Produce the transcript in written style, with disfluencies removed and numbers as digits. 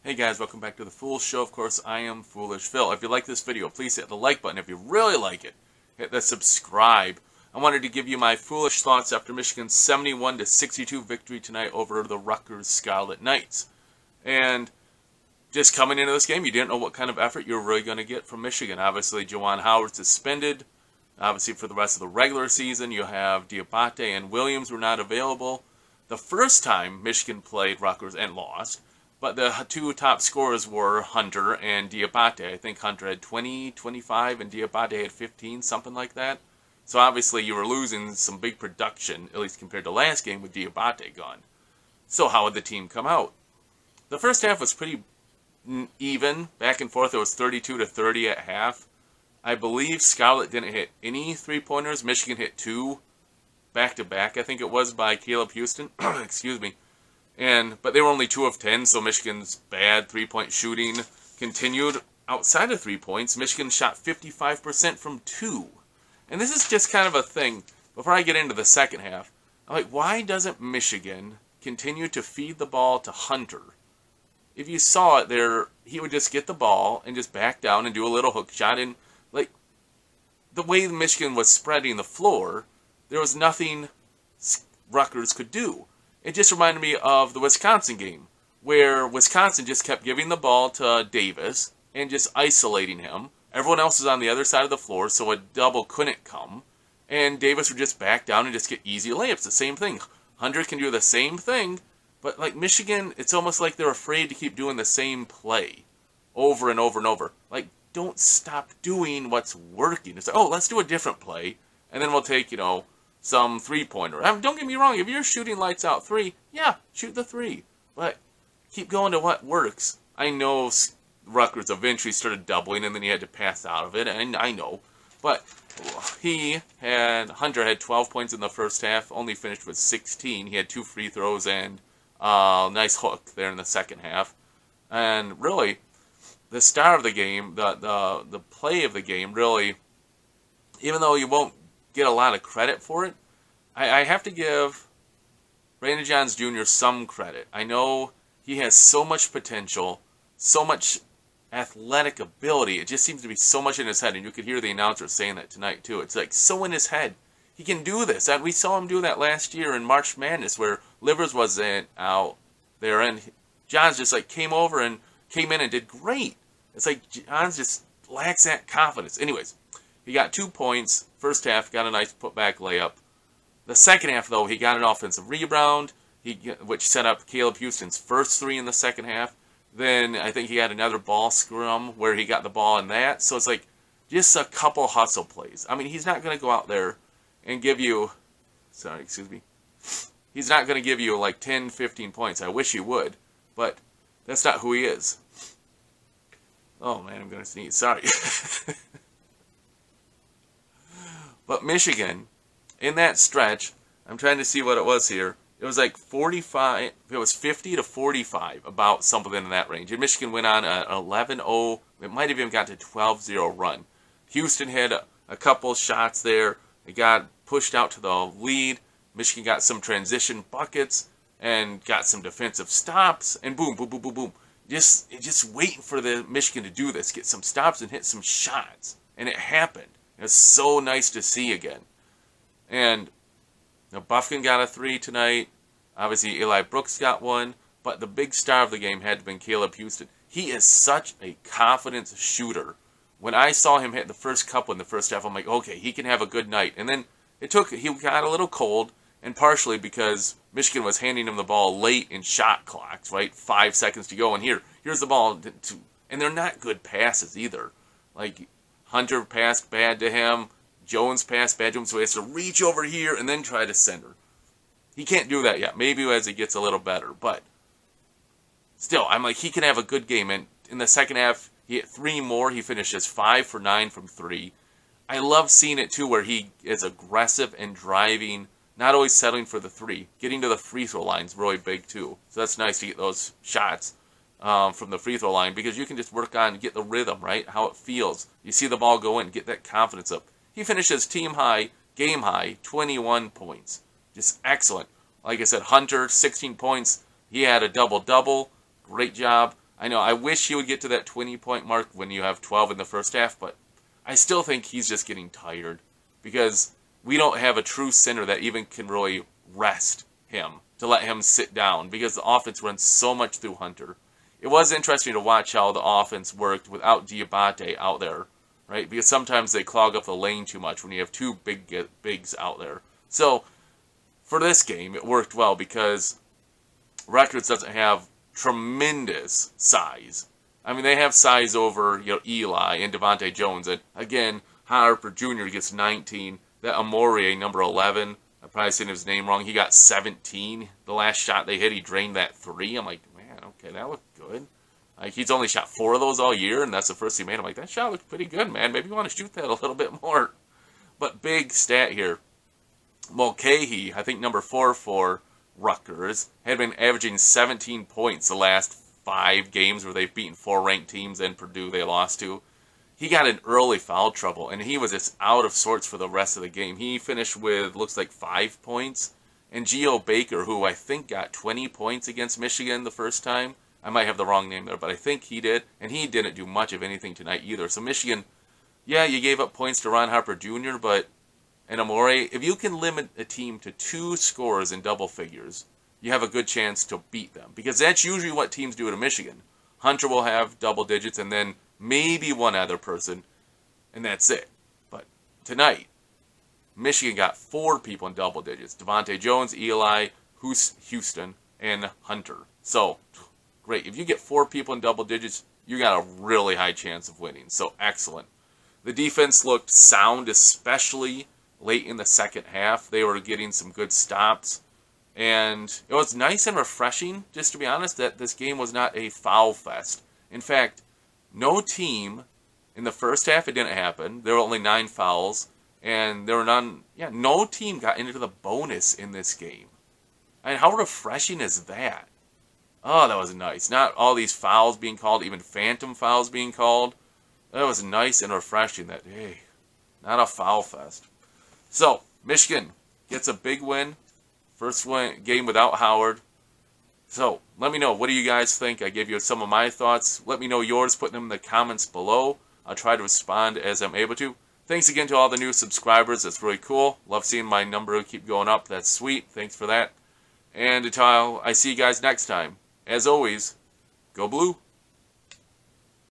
Hey guys, welcome back to the Fool Show. Of course, I am Foolish Phil. If you like this video, please hit the like button. If you really like it, hit the subscribe. I wanted to give you my foolish thoughts after Michigan's 71-62 victory tonight over the Rutgers Scarlet Knights. And just coming into this game, you didn't know what kind of effort you were really going to get from Michigan. Obviously, Juwan Howard suspended. Obviously, for the rest of the regular season, you have Diabate and Williams were not available. The first time Michigan played Rutgers and lost. But the two top scorers were Hunter and Diabate. I think Hunter had 20, 25, and Diabate had 15, something like that. So obviously you were losing some big production, at least compared to last game with Diabate gone. So how would the team come out? The first half was pretty even, back and forth. It was 32-30 at half. I believe Scarlet didn't hit any three-pointers. Michigan hit two back-to-back, I think it was, by Caleb Houstan. Excuse me. But they were only 2 of 10, so Michigan's bad three-point shooting continued. Outside of 3 points, Michigan shot 55% from 2. And this is just kind of a thing. Before I get into the second half, I'm like, why doesn't Michigan continue to feed the ball to Hunter? If you saw it there, he would just get the ball and just back down and do a little hook shot. And like the way Michigan was spreading the floor, there was nothing Rutgers could do. It just reminded me of the Wisconsin game, where Wisconsin just kept giving the ball to Davis and just isolating him. Everyone else was on the other side of the floor, so a double couldn't come. And Davis would just back down and just get easy layups. The same thing. Hunter can do the same thing, but like Michigan, it's almost like they're afraid to keep doing the same play over and over and over. Like, don't stop doing what's working. It's like, oh, let's do a different play, and then we'll take, some three-pointer. Don't get me wrong, if you're shooting lights out three, yeah, shoot the three. But keep going to what works. I know Rutgers eventually started doubling, and then he had to pass out of it, and I know. But Hunter had 12 points in the first half, only finished with 16. He had 2 free throws and a nice hook there in the second half. And really, the star of the game, the play of the game, really, even though you won't get a lot of credit for it, I have to give Brandon Johns Jr. some credit. I know he has so much potential, so much athletic ability. It just seems to be so much in his head, and you could hear the announcer saying that tonight too. It's like so in his head. He can do this. And we saw him do that last year in March Madness, where Livers wasn't out there, and Johns just like came in and did great. It's like Johns just lacks that confidence. Anyways, he got 2 points. First half, got a nice putback layup. The second half, though, he got an offensive rebound, which set up Caleb Houston's first 3 in the second half. Then I think he had another ball scrum where he got the ball in that. So it's like just a couple hustle plays. I mean, he's not going to go out there and give you, he's not going to give you like 10, 15 points. I wish he would, but that's not who he is. Oh, man, I'm going to sneeze. Sorry. But Michigan, in that stretch, I'm trying to see what it was here. It was like 45, it was 50-45, about something in that range. And Michigan went on an 11-0, it might have even got to 12-0 run. Houston had a couple shots there. It got pushed out to the lead. Michigan got some transition buckets and got some defensive stops. And boom, boom, boom, boom, boom. Just waiting for the Michigan to do this, get some stops and hit some shots. And it happened. It's so nice to see again. And Buffkin got a 3 tonight. Obviously, Eli Brooks got 1. But the big star of the game had to be Caleb Houstan. He is such a confidence shooter. When I saw him hit the first couple in the first half, I'm like, okay, he can have a good night. And then he got a little cold, and partially because Michigan was handing him the ball late in shot clocks, right? 5 seconds to go, and here's the ball. And they're not good passes either. Like, Hunter passed bad to him. Jones passed bad to him, so he has to reach over here and then try to center. He can't do that yet. Maybe as he gets a little better. But still, I'm like, he can have a good game. And in the second half, he hit 3 more. He finishes 5 for 9 from 3. I love seeing it, too, where he is aggressive and driving, not always settling for the 3. Getting to the free throw line is really big, too. So that's nice to get those shots from the free throw line, because you can just work on, get the rhythm, right? How it feels. You see the ball go in, get that confidence up. He finishes team high, game high, 21 points. Just excellent. Like I said, Hunter, 16 points. He had a double-double. Great job. I know, I wish he would get to that 20-point mark when you have 12 in the first half, but I still think he's just getting tired because we don't have a true center that even can really rest him, to let him sit down, because the offense runs so much through Hunter. It was interesting to watch how the offense worked without Diabate out there, right? Because sometimes they clog up the lane too much when you have two bigs out there. So, for this game, it worked well because Rutgers doesn't have tremendous size. I mean, they have size over, Eli and Devontae Jones. And again, Harper Jr. gets 19. That Amore, number 11, I'm probably saying his name wrong. He got 17. The last shot they hit, he drained that 3. I'm like, man, okay, that looked good. Like, he's only shot 4 of those all year, and that's the first he made. I'm like, that shot looked pretty good, man. Maybe you want to shoot that a little bit more. But big stat here. Mulcahy, I think number 4 for Rutgers, had been averaging 17 points the last 5 games where they've beaten 4 ranked teams and Purdue they lost to. He got in early foul trouble, and he was just out of sorts for the rest of the game. He finished with, looks like, 5 points. And Geo Baker, who I think got 20 points against Michigan the first time. I might have the wrong name there, but I think he did. And he didn't do much of anything tonight either. So Michigan, yeah, you gave up points to Ron Harper Jr., and Amore, if you can limit a team to 2 scores in double figures, you have a good chance to beat them. Because that's usually what teams do to Michigan. Hunter will have double digits, and then maybe one other person, and that's it. But tonight, Michigan got 4 people in double digits. Devontae Jones, Eli, Houstan, and Hunter. So, great. If you get 4 people in double digits, you got a really high chance of winning. So, excellent. The defense looked sound, especially late in the second half. They were getting some good stops. And it was nice and refreshing, just to be honest, that this game was not a foul fest. In fact, no team in the first half, it didn't happen. There were only 9 fouls. And there were no team got into the bonus in this game. I mean, how refreshing is that? Oh, that was nice. Not all these fouls being called, even phantom fouls being called. That was nice and refreshing that, hey, not a foul fest. So, Michigan gets a big win. First game without Howard. So, let me know. What do you guys think? I gave you some of my thoughts. Let me know yours. Put them in the comments below. I'll try to respond as I'm able to. Thanks again to all the new subscribers. That's really cool. Love seeing my number keep going up. That's sweet. Thanks for that. And until I see you guys next time, as always, go blue.